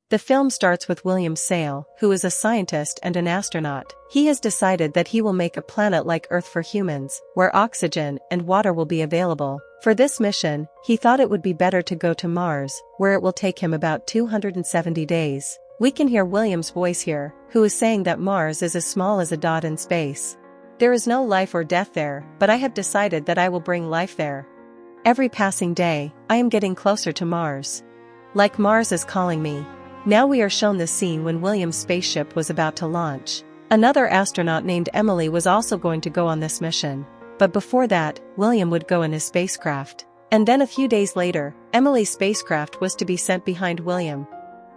The film starts with William Sayle, who is a scientist and an astronaut. He has decided that he will make a planet like Earth for humans, where oxygen and water will be available. For this mission, he thought it would be better to go to Mars, where it will take him about 270 days. We can hear William's voice here, who is saying that Mars is as small as a dot in space. There is no life or death there, but I have decided that I will bring life there. Every passing day, I am getting closer to Mars. Like Mars is calling me. Now we are shown the scene when William's spaceship was about to launch. Another astronaut named Emily was also going to go on this mission. But before that, William would go in his spacecraft. And then a few days later, Emily's spacecraft was to be sent behind William.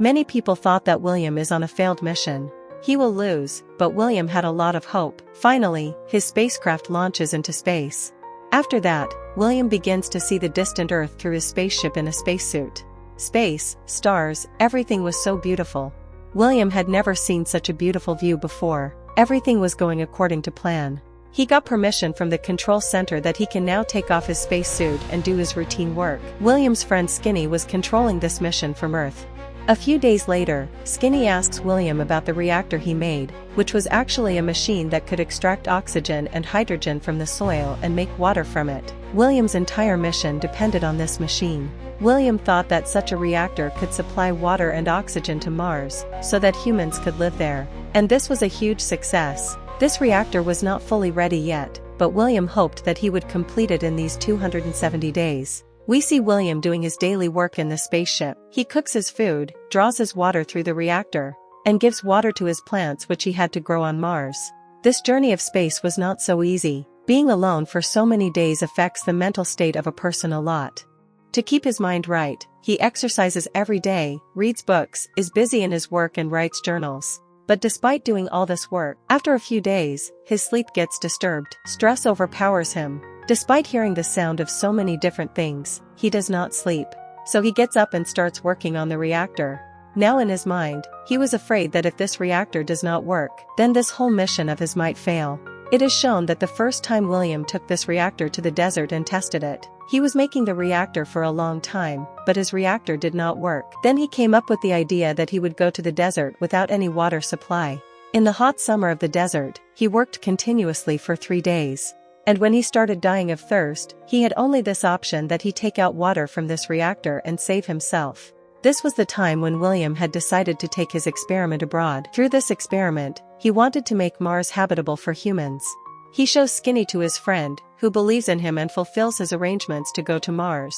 Many people thought that William is on a failed mission. He will lose, but William had a lot of hope. Finally, his spacecraft launches into space. After that, William begins to see the distant Earth through his spaceship in a spacesuit. Space, stars, everything was so beautiful. William had never seen such a beautiful view before. Everything was going according to plan. He got permission from the control center that he can now take off his spacesuit and do his routine work. William's friend Skinny was controlling this mission from Earth. A few days later, Skinny asks William about the reactor he made, which was actually a machine that could extract oxygen and hydrogen from the soil and make water from it. William's entire mission depended on this machine. William thought that such a reactor could supply water and oxygen to Mars, so that humans could live there. And this was a huge success. This reactor was not fully ready yet, but William hoped that he would complete it in these 270 days. We see William doing his daily work in the spaceship. He cooks his food, draws his water through the reactor, and gives water to his plants which he had to grow on Mars. This journey of space was not so easy. Being alone for so many days affects the mental state of a person a lot. To keep his mind right, he exercises every day, reads books, is busy in his work and writes journals. But despite doing all this work, after a few days, his sleep gets disturbed. Stress overpowers him. Despite hearing the sound of so many different things, he does not sleep. So he gets up and starts working on the reactor. Now in his mind, he was afraid that if this reactor does not work, then this whole mission of his might fail. It is shown that the first time William took this reactor to the desert and tested it, he was making the reactor for a long time, but his reactor did not work. Then he came up with the idea that he would go to the desert without any water supply. In the hot summer of the desert, he worked continuously for 3 days. And when he started dying of thirst, he had only this option that he take out water from this reactor and save himself. This was the time when William had decided to take his experiment abroad. Through this experiment, he wanted to make Mars habitable for humans. He shows Skinny to his friend, who believes in him and fulfills his arrangements to go to Mars.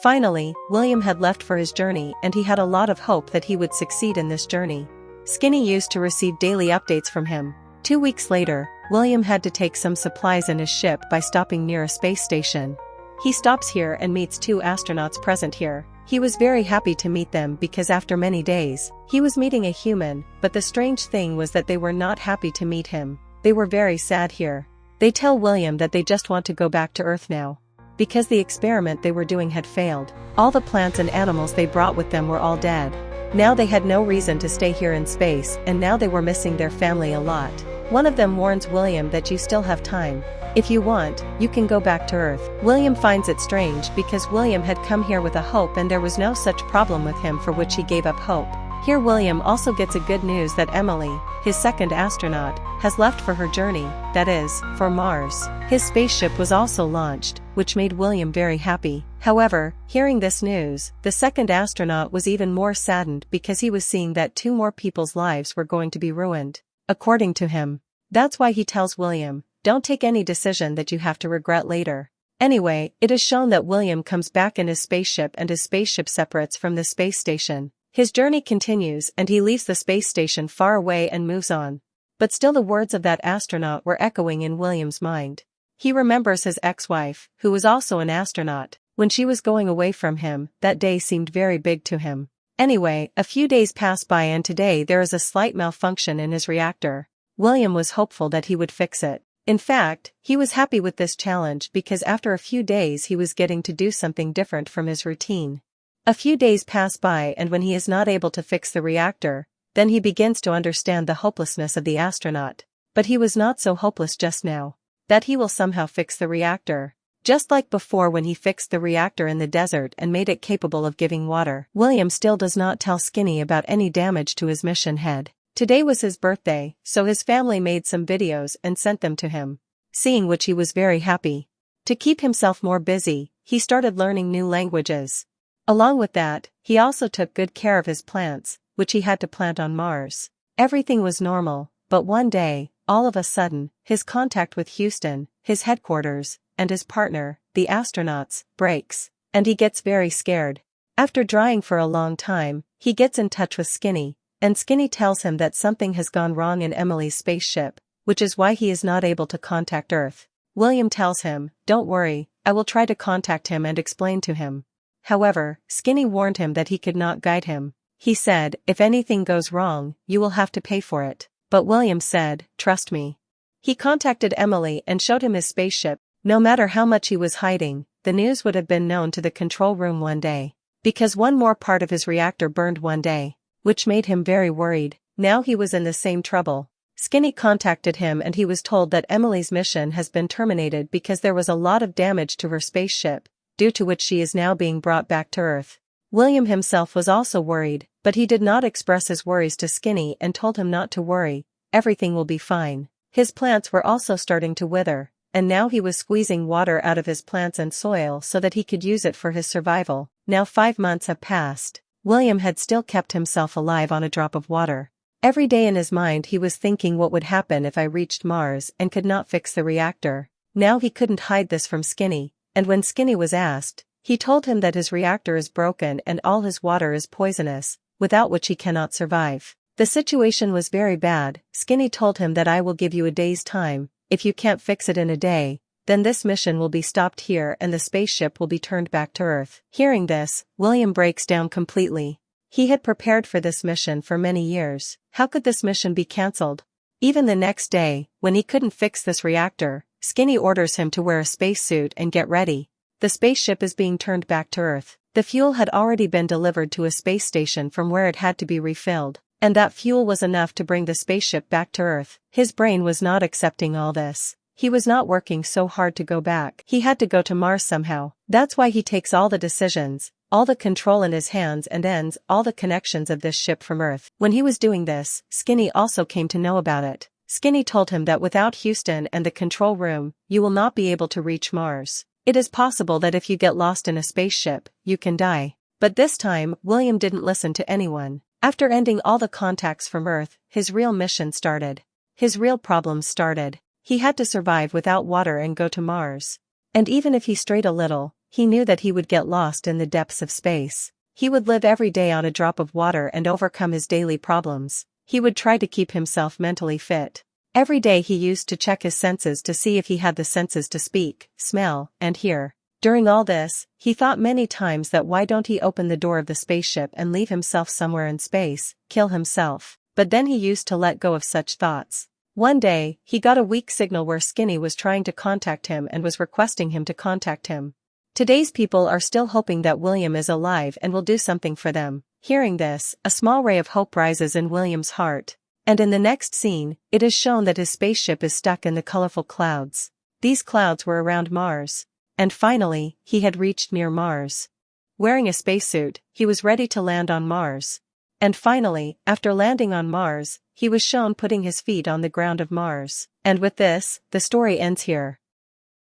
Finally, William had left for his journey and he had a lot of hope that he would succeed in this journey. Skinny used to receive daily updates from him. 2 weeks later, William had to take some supplies in his ship by stopping near a space station. He stops here and meets 2 astronauts present here. He was very happy to meet them because after many days, he was meeting a human, but the strange thing was that they were not happy to meet him. They were very sad here. They tell William that they just want to go back to Earth now. Because the experiment they were doing had failed. All the plants and animals they brought with them were all dead. Now they had no reason to stay here in space and now they were missing their family a lot. One of them warns William that you still have time. If you want, you can go back to Earth. William finds it strange because William had come here with a hope and there was no such problem with him for which he gave up hope. Here William also gets a good news that Emily, his second astronaut, has left for her journey, that is, for Mars. His spaceship was also launched, which made William very happy. However, hearing this news, the second astronaut was even more saddened because he was seeing that 2 more people's lives were going to be ruined. According to him. That's why he tells William, don't take any decision that you have to regret later. Anyway, it is shown that William comes back in his spaceship and his spaceship separates from the space station. His journey continues and he leaves the space station far away and moves on. But still the words of that astronaut were echoing in William's mind. He remembers his ex-wife, who was also an astronaut. When she was going away from him, that day seemed very big to him. Anyway, a few days pass by and today there is a slight malfunction in his reactor. William was hopeful that he would fix it. In fact, he was happy with this challenge because after a few days he was getting to do something different from his routine. A few days pass by and when he is not able to fix the reactor, then he begins to understand the hopelessness of the astronaut. But he was not so hopeless just now. That he will somehow fix the reactor. Just like before when he fixed the reactor in the desert and made it capable of giving water. William still does not tell Skinny about any damage to his mission head. Today was his birthday, so his family made some videos and sent them to him. Seeing which he was very happy. To keep himself more busy, he started learning new languages. Along with that, he also took good care of his plants, which he had to plant on Mars. Everything was normal, but one day, all of a sudden, his contact with Houston, his headquarters, and his partner, the astronauts, breaks, and he gets very scared. After trying for a long time, he gets in touch with Skinny, and Skinny tells him that something has gone wrong in Emily's spaceship, which is why he is not able to contact Earth. William tells him, "Don't worry, I will try to contact him and explain to him." However, Skinny warned him that he could not guide him. He said, "If anything goes wrong, you will have to pay for it." But William said, "Trust me." He contacted Emily and showed him his spaceship. No matter how much he was hiding, the news would have been known to the control room one day. Because one more part of his reactor burned one day, which made him very worried. Now he was in the same trouble. Skinny contacted him and he was told that Emily's mission has been terminated because there was a lot of damage to her spaceship, due to which she is now being brought back to Earth. William himself was also worried, but he did not express his worries to Skinny and told him not to worry, everything will be fine. His plants were also starting to wither, and now he was squeezing water out of his plants and soil so that he could use it for his survival. Now 5 months have passed. William had still kept himself alive on a drop of water. Every day in his mind he was thinking what would happen if I reached Mars and could not fix the reactor. Now he couldn't hide this from Skinny, and when Skinny was asked, he told him that his reactor is broken and all his water is poisonous, without which he cannot survive. The situation was very bad. Skinny told him that I will give you a day's time. If you can't fix it in a day, then this mission will be stopped here and the spaceship will be turned back to Earth. Hearing this, William breaks down completely. He had prepared for this mission for many years. How could this mission be cancelled? Even the next day, when he couldn't fix this reactor, Skinny orders him to wear a spacesuit and get ready. The spaceship is being turned back to Earth. The fuel had already been delivered to a space station from where it had to be refilled. And that fuel was enough to bring the spaceship back to Earth. His brain was not accepting all this. He was not working so hard to go back. He had to go to Mars somehow. That's why he takes all the decisions, all the control in his hands and ends all the connections of this ship from Earth. When he was doing this, Skinny also came to know about it. Skinny told him that without Houston and the control room, you will not be able to reach Mars. It is possible that if you get lost in a spaceship, you can die. But this time, William didn't listen to anyone. After ending all the contacts from Earth, his real mission started. His real problems started. He had to survive without water and go to Mars. And even if he strayed a little, he knew that he would get lost in the depths of space. He would live every day on a drop of water and overcome his daily problems. He would try to keep himself mentally fit. Every day he used to check his senses to see if he had the senses to speak, smell, and hear. During all this, he thought many times that why don't he open the door of the spaceship and leave himself somewhere in space, kill himself. But then he used to let go of such thoughts. One day, he got a weak signal where Skinny was trying to contact him and was requesting him to contact him. Today's people are still hoping that William is alive and will do something for them. Hearing this, a small ray of hope rises in William's heart. And in the next scene, it is shown that his spaceship is stuck in the colorful clouds. These clouds were around Mars. And finally, he had reached near Mars. Wearing a spacesuit, he was ready to land on Mars. And finally, after landing on Mars, he was shown putting his feet on the ground of Mars. And with this, the story ends here.